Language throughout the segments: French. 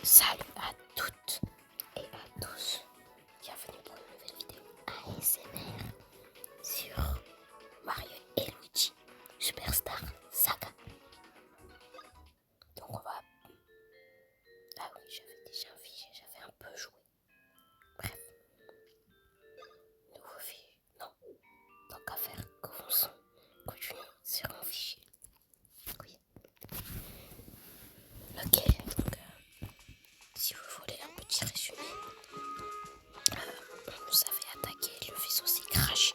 Salut à toutes et à tous, bienvenue pour une nouvelle vidéo ASMR sur Mario et Luigi Superstar Saga. Donc on va... Ah oui, j'avais déjà affiché, j'avais un peu joué. Bref, nouveau fichier, non, tant qu'à faire, commençons, continuons sur mon fichier. Oui. Ok, donc si vous voulez un petit résumé, on nous avait attaqué, le vaisseau s'est crashé.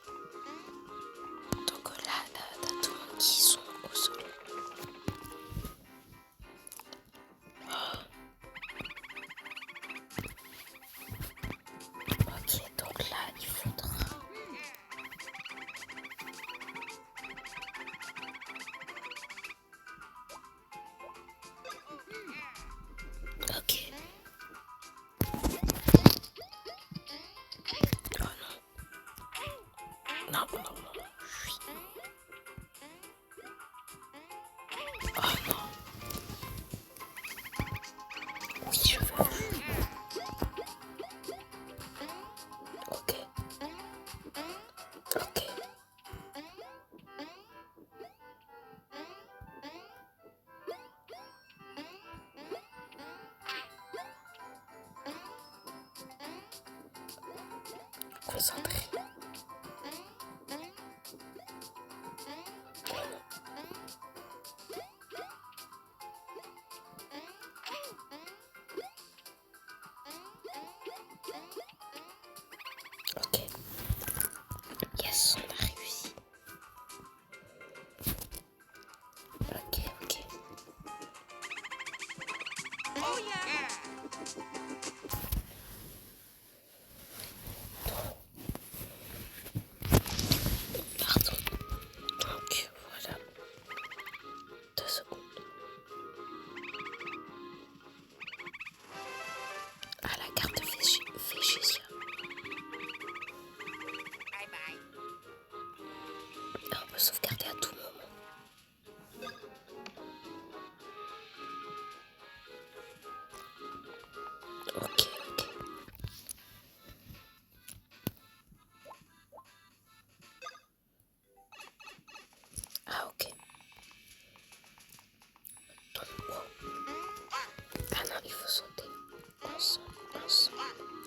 Donc là, t'as tout le monde qui sont au sol. Ok, donc là, il faudra... Ok. Oh non. Non, non, non. Oui. Oh non. Oui, je veux. Ok. Ok. Concentré. Ok. Yes, on a réussi. Ok, ok. Oh yeah! Pardon. Donc, voilà. 2 secondes. Ah, la carte Végésia. Bye bye. Ah, on peut sauvegarder à tout moment. Ok, ok. Ah, ok. Donc, wow. Ah non, il faut sauter. Ensemble, ensemble.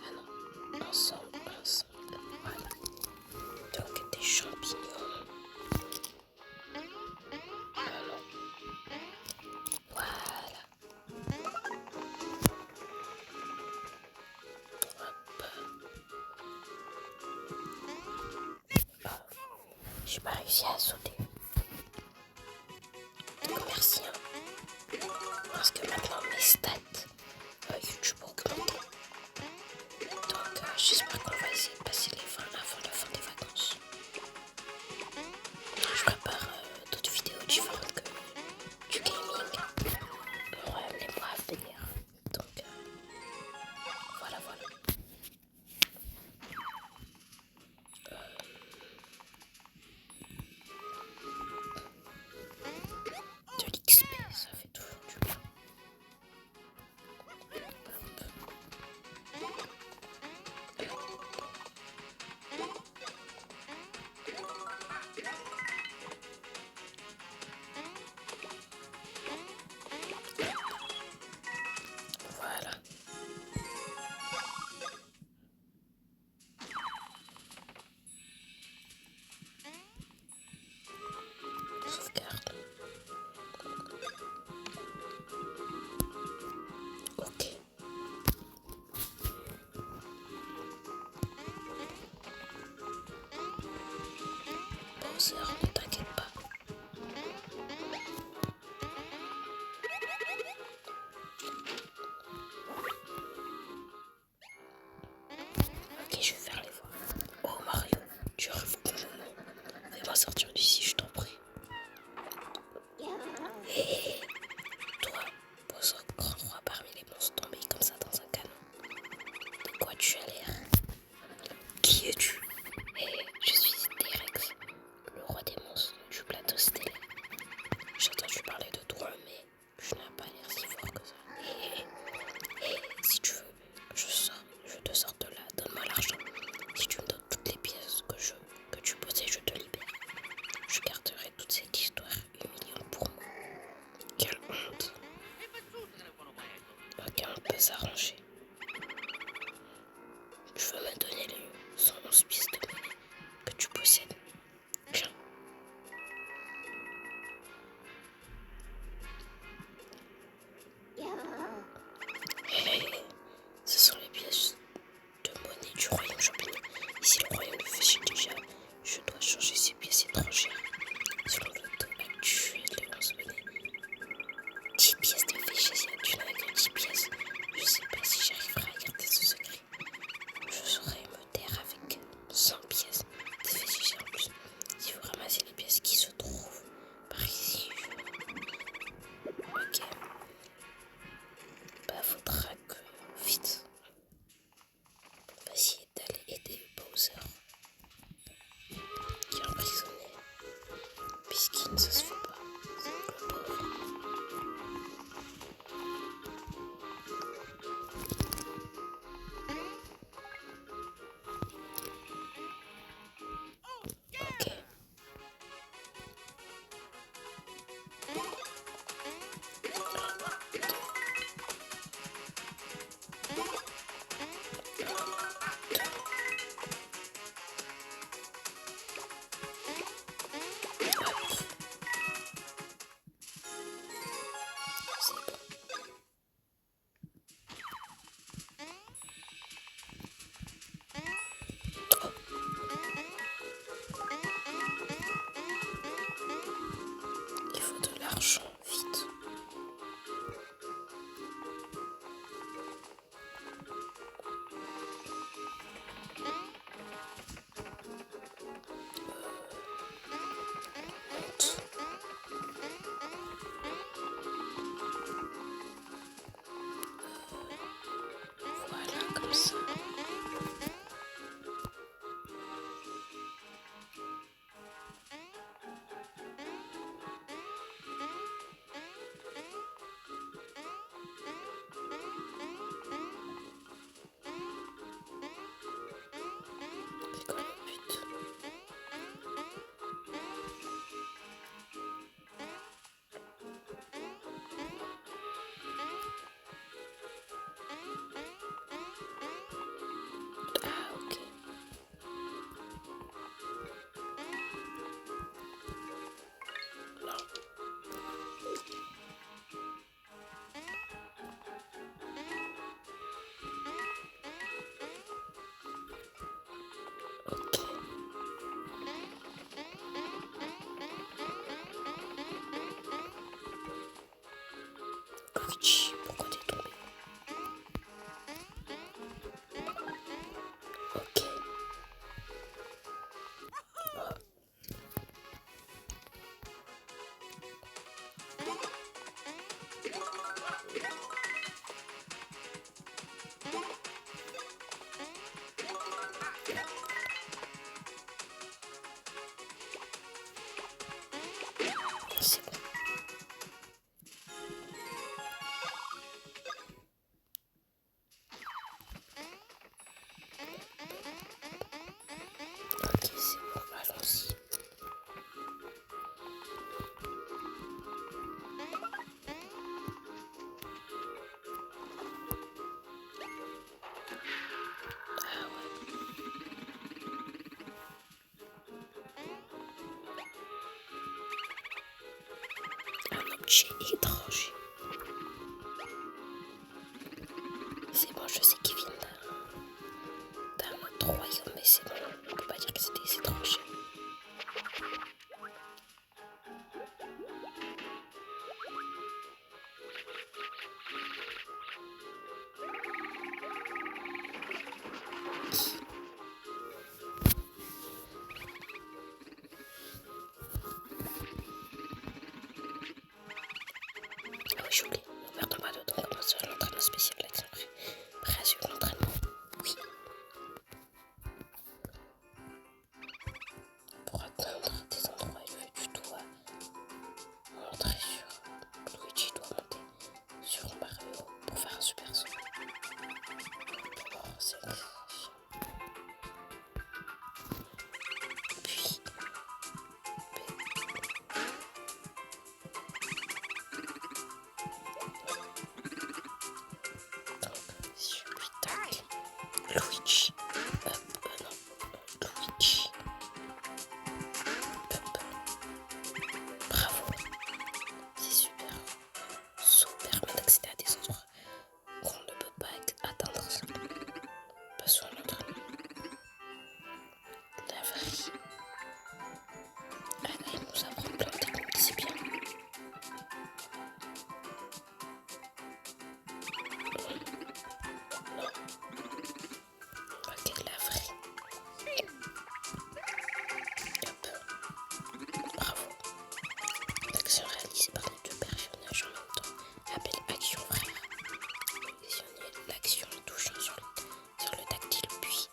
Ah non, ensemble, ensemble. Voilà. Donc, des champignons. Ah non. Voilà. Hop. Ah, j'ai pas réussi à sauter. Donc, merci. Hein. Parce que maintenant, mes stats YouTube ont augmenté. Donc, j'espère qu'on va essayer de passer les 20 avant la fin des vacances. Je prépare d'autres vidéos différentes que du gaming pour les mois à venir. Donc, voilà, voilà. De l'XP, ça fait toujours du bien. Voilà. Sauvegarde. Ok. Bowser, ne t'inquiète pas. Ok, je vais faire les voix. Oh Mario, tu arrives au bon moment. Fais-moi sortir d'ici, je t'en prie. Hé, toi, Bowser, grand roi parmi les monstres tombés comme ça dans un canon. De quoi tu as l'air? Qui es-tu? Hé, je suis T-Rex, le roi des monstres du plateau stellaire. J'ai entendu parler de toi, mais tu n'as pas l'air si fort que ça. Hé, hé, les arranger. Tu veux me donner les 111 pièces de monnaie que tu possèdes? Tiens. Ce sont les pièces de monnaie du royaume champignon. Ici, le royaume le fait déjà. Je dois changer ces pièces étrangères. Selon le taux actuel de 11 monnaies. 10 pièces de végésia. Tu n'as que 10 pièces. Je sais pas si j'arriverai à garder ce secret. Je saurais me taire avec 100 pièces de végésia en plus. Il faut ramasser les pièces qui se trouvent par ici. Ok. Bah, faudra que vite. On va essayer d'aller aider Bowser qui est emprisonné. Miskin, ça se fait pas. C'est le pauvre. Ok. C'est bon. Il faut de l'argent, vite. Honte. Voilà, comme ça. C'est quoi le but? Ah, ok. Non. Ok. Luigi, pourquoi t'es tombé? Ok. Oh. C'est bon. Ok, c'est bon, allons-y. Ah ouais. Un objet étranger. C'est bon, je sais qu'il vient d'un autre royaume, mais c'est bon, on peut pas dire que c'était des étrangers. Ah oui, j'ai oublié. Ne perdons pas de temps, commençons l'entraînement spécial de l'action. Prêt à suivre l'entraînement? Oui. Pour atteindre des endroits élevés, tu dois monter sur Luigi doit monter sur Mario pour faire un super saut. Oh, c'est puis Luigi. Non. Luigi. Bravo. C'est super. Super, mais d'accéder à des endroits qu'on ne peut pas atteindre seul. Passons à notre nom. La vraie. Elle nous apprend plein de techniques, c'est bien. Non. Ok, la vraie. Hop. Bravo. L'action réalisée par les deux personnages en même temps appelle action frère. Sélectionnez l'action en touchant sur le tactile, puis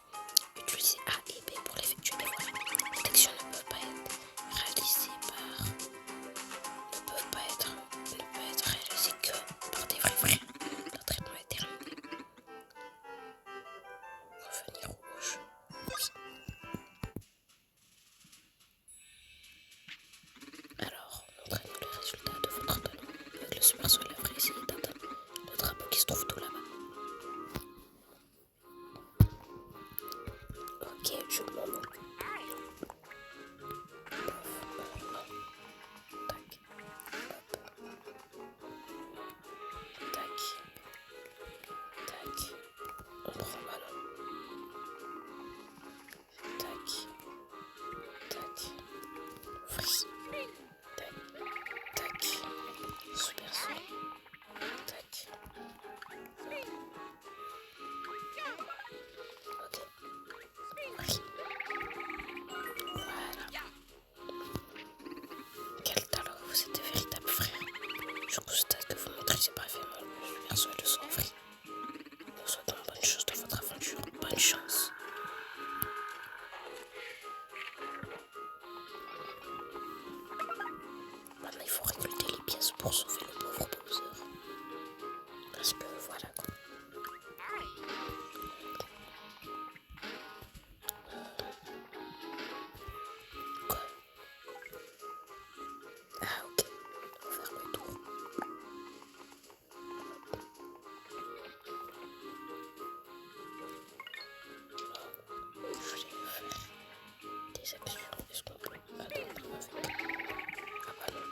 utilisez A et B pour l'effectuer des fois. Les actions ne peuvent pas être réalisées que par des vrais frères. Le traitement est terminé. Revenir rouge. Oui. Alors, montrez-nous les résultats de votre donnement. Avec le super saut, la vraie essayez d'atteindre le drapeau qui se trouve tout là-bas. Ok, je m'en occupe. Tac. Hop. Tac. Tac. On prend Manon. Tac. Tac. Free. Tac. Tac. Super son. Tac. Ok. Free. Voilà. Quel talent, vous êtes de véritables frères. Je constate que vous maîtrisez parfaitement le super saut et le son free. Nous souhaitons bonne chance dans votre aventure. Bonne chance. Maintenant, il faut récolter les pièces pour sauver le pauvre Bowser. Parce que voilà quoi. Quoi? Ah ok. On va faire le tour. Je voulais faire des actions. Est-ce qu'on peut attendre avec? Ah bah non.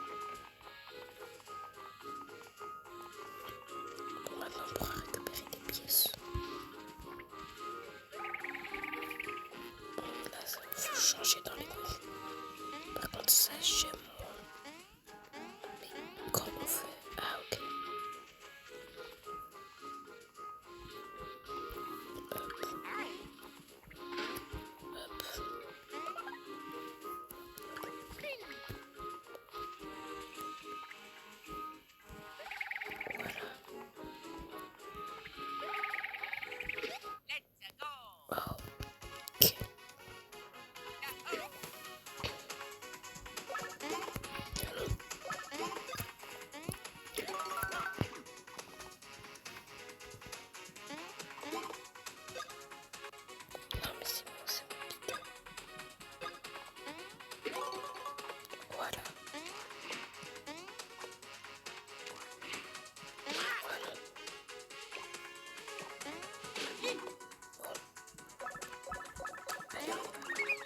Bon, maintenant on pourra récupérer des pièces. Bon, là ça faut changer dans les menus. Par contre ça j'aime moins. Mais quand on fait... Ah ok. Hop. Hop. Voilà. Let's go. Oh. Ok. Non mais c'est bon, c'est bon. Voilà. Voilà. Bon. Allez, on y va.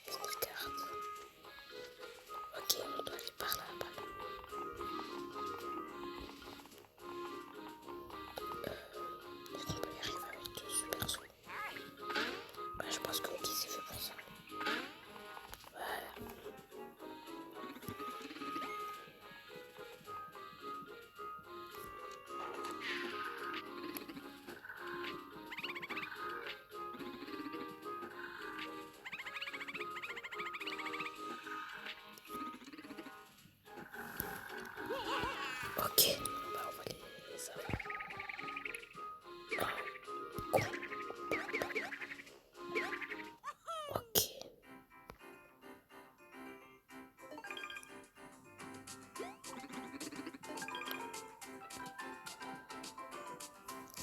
Mini-carte. Ok, on doit aller par là après. Est-ce qu'on peut y arriver avec deux super sauts? Bah, je pense que ok, c'est fait pour ça. Voilà. Ok, bah on va les avoir. Ok.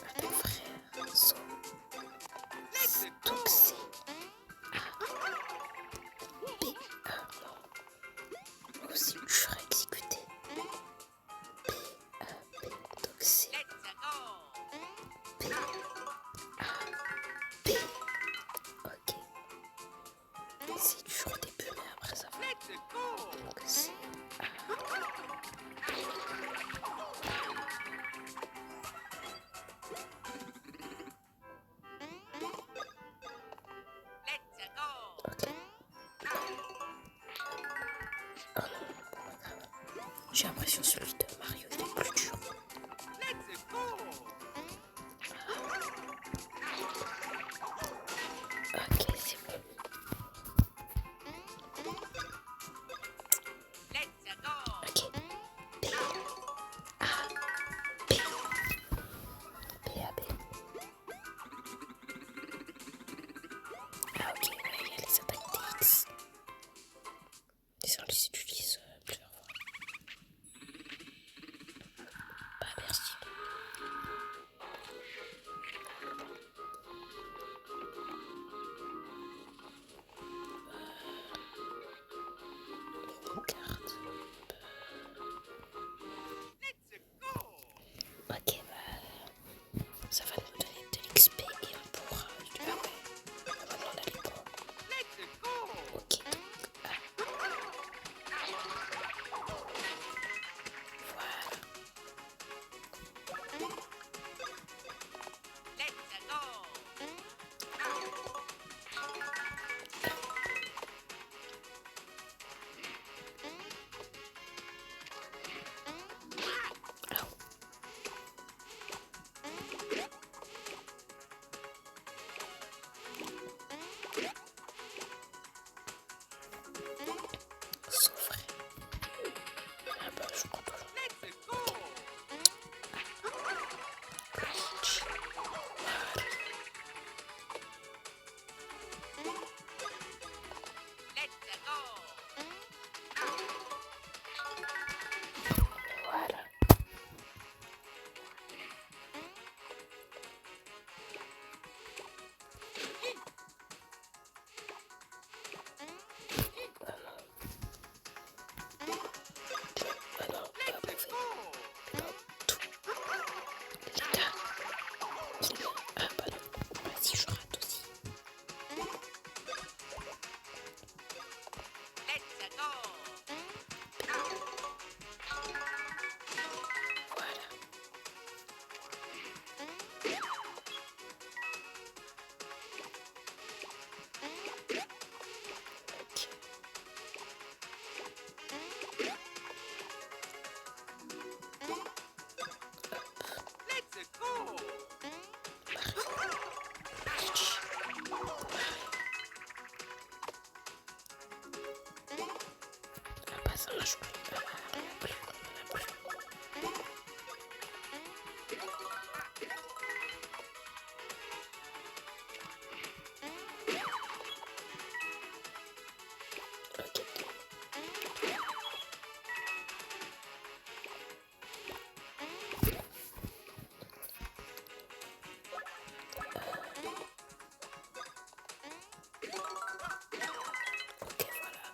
Attends frère, saut. Donc c'est A, B, A, non. Aussi dur à exécuter. J'ai l'impression que celui de Mario il est plus dur. Let's go. Ok, c'est bon. Let's go. Ok. B. A. B. B. A. B. Ah ok, ouais, il y a les attaques DX. Et ça, on les utilise plusieurs fois. Bah merci. Une carte. Let's go. Ok, bah ça va nous donner de l'XP et on pourra... Ah ouais, maintenant on a les points. Let's go. Ok, donc, ah, voilà. Let's go. S'ouvre. Ah bah je crois pas. Let's go. Peach. Let's go. Voilà. Ah non, pas Let's mauvais. go. Non, tout. Les gars. Ah bah non. Vas-y, je rate aussi. Let's go. Voilà. Ok. Let's go. Mario. Peach. Ah bah ça marche plus. Ah, on en a plus. On en a plus. Ok. Ok, voilà.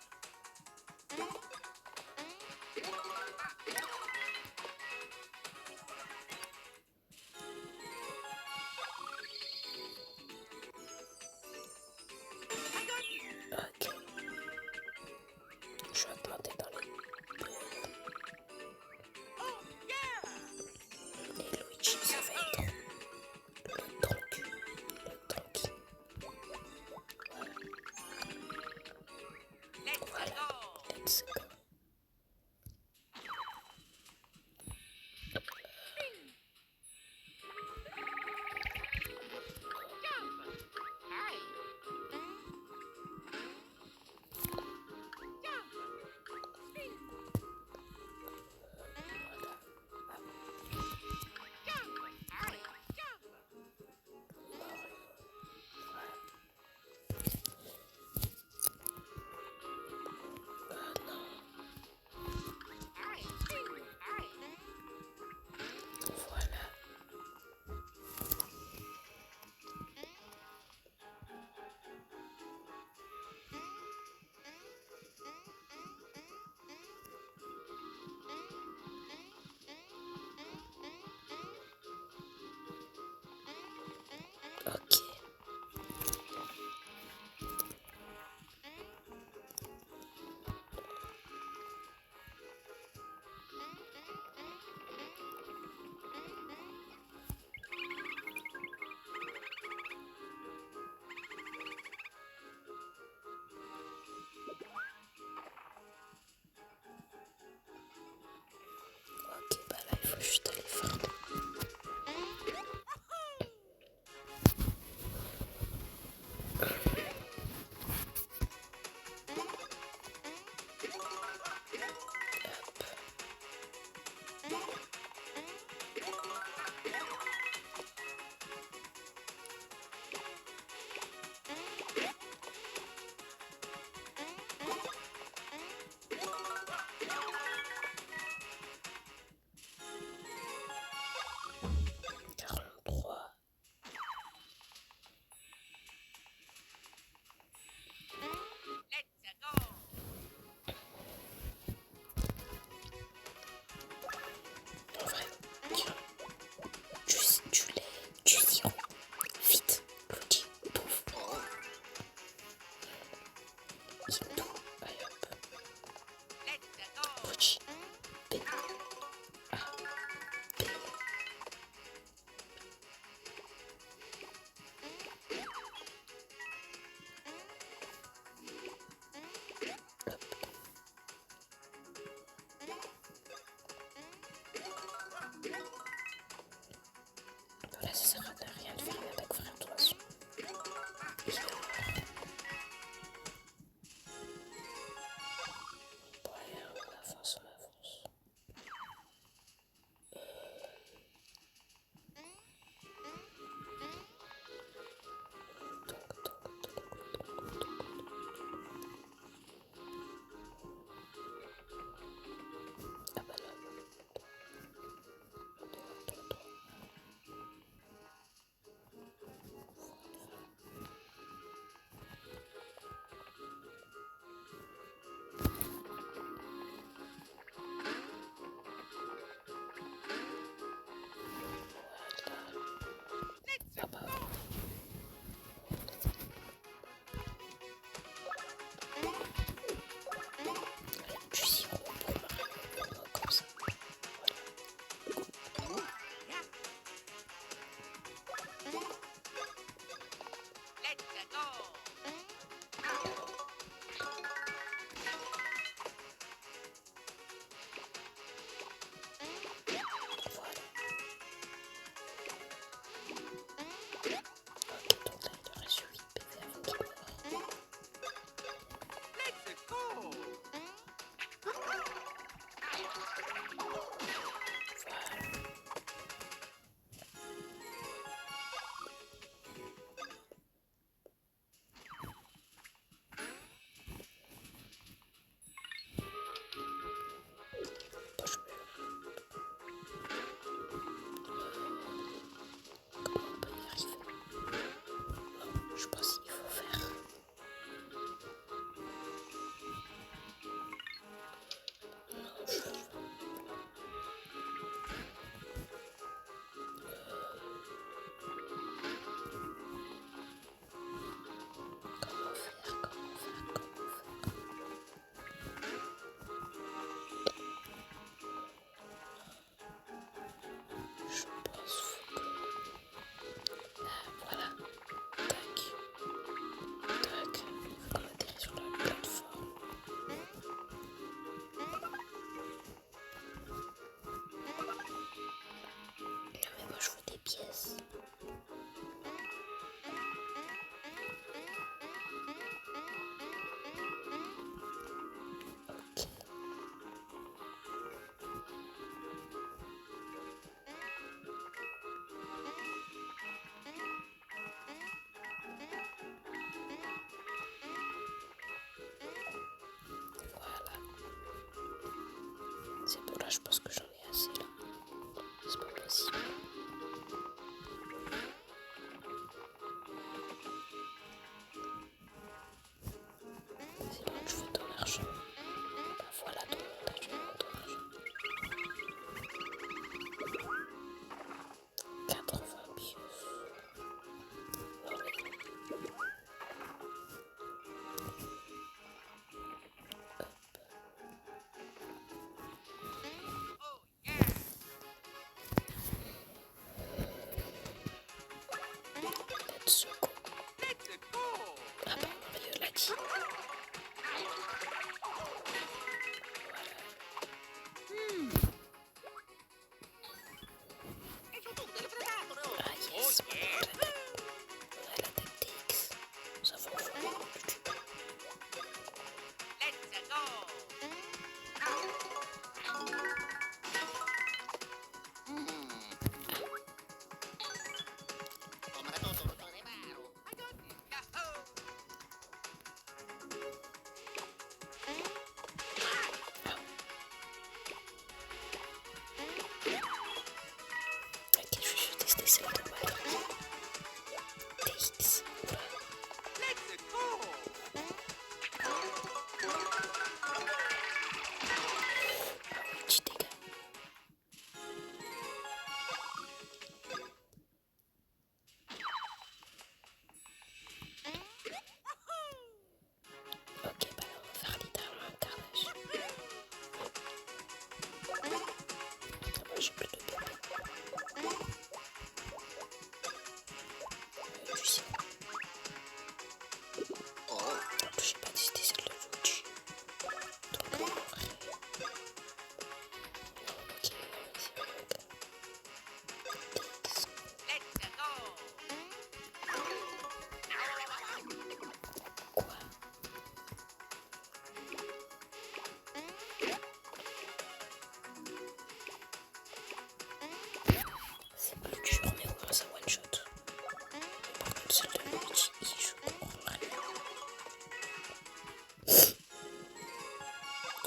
faut juste aller fort.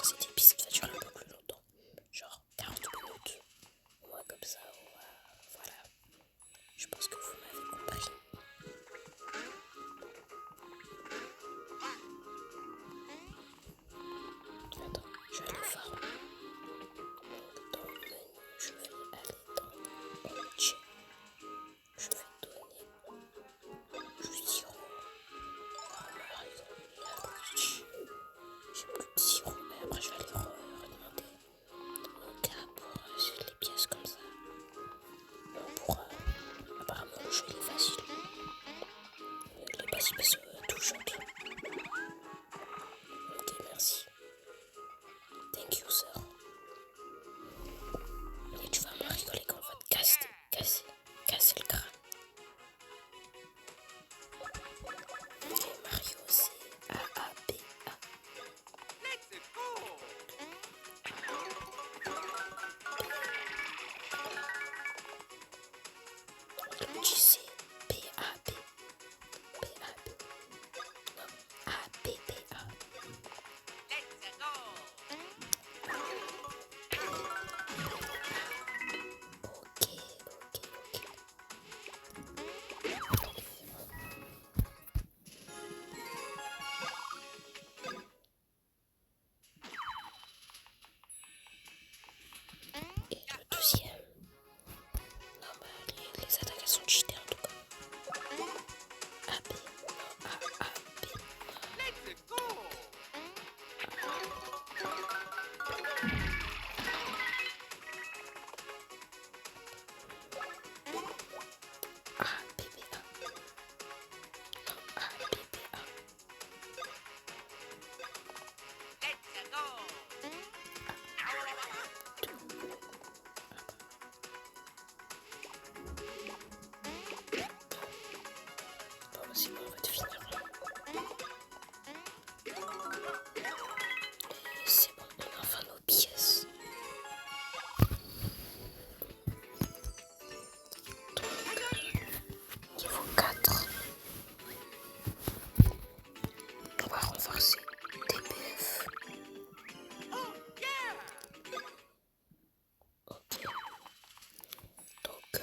cette épisode va durer un peu plus longtemps. Genre 40 minutes. Ouais, comme ça, voilà. Je pense que vous m'avez compris. Attends, je vais aller voir. Dans le menu, je vais aller dans Objet. Je vais donner du sirop. Mario, Luigi. J'ai plus de sirop, mais après je vais aller redemander au gars pour les pièces comme ça. Pour apparemment le jeu il est facile. Il est pas si tout jaune. Ok, merci. Thank you, sir. Et tu vas me rigoler quand on va te casser le crâne. Ok, Mario, c'est A-A-B-A. Let's go. Luigi, c'est B-A-B. B-A-B. Non, A-B-B-A. Let's go. Ok. Et le deuxième. Non, bah, les attaques elles sont cheatées en tout cas. A, B. Non, A, B. Let's go. A, B, B, A. Non, A, B, B, A. Let's go. Bon, bah, c'est bon, on va te finir. Et c'est bon, on a enfin nos pièces. Niveau 4. On va renforcer DPF. Oh yeah. Ok. Donc,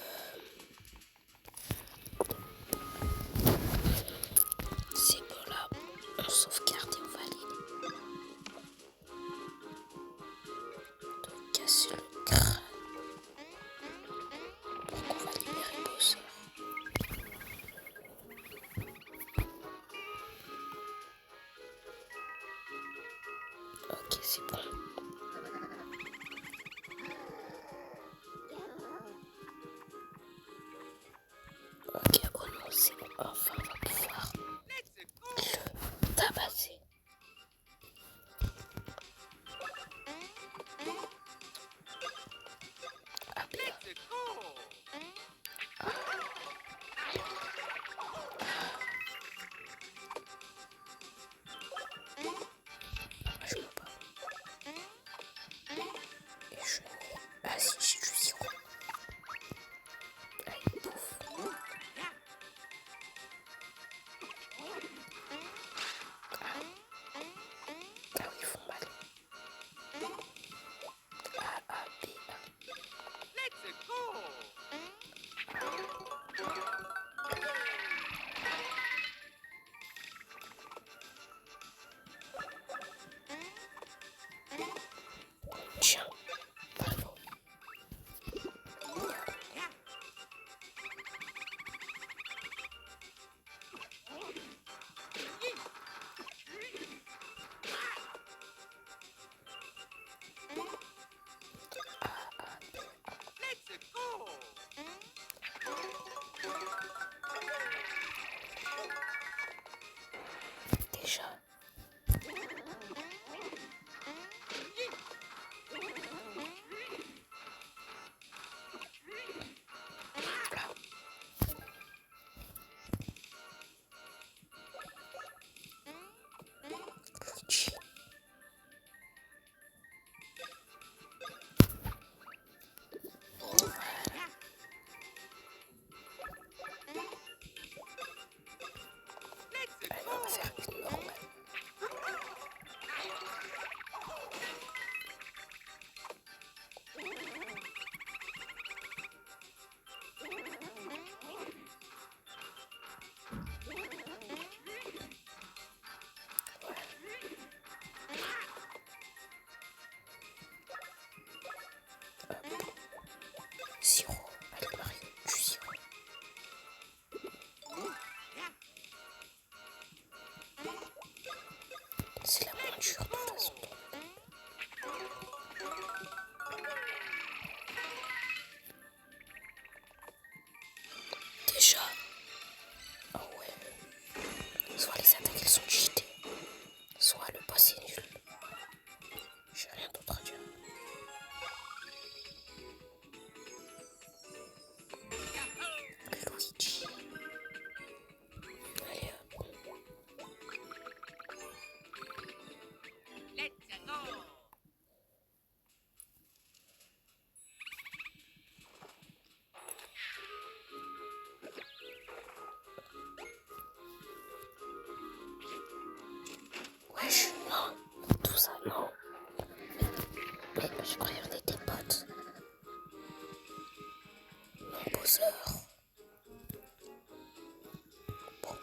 c'est bon là. On sauvegarde et on valide. Donc, casser le crâne. Pour qu'on va libérer Bowser. Ok, c'est bon. Ok, oh non, c'est bon. Enfin, on va pouvoir Let's go. le tabasser. Mais je croyais qu'on était potes. Mon bosseur. Bon.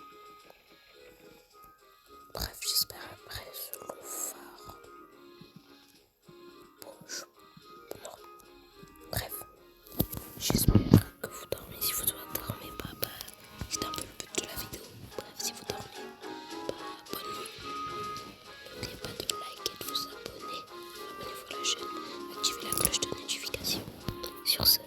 Bref, j'espère après ce long phare. Bon, non. Bref. J'espère que vous dormez. Si vous ne dormez pas, bah, c'est un peu le but de la vidéo. Bref, si vous dormez, bah, bonne nuit. N'oubliez pas de liker, de vous abonner. Abonnez-vous à la chaîne, activez la cloche de notification. Sur ce,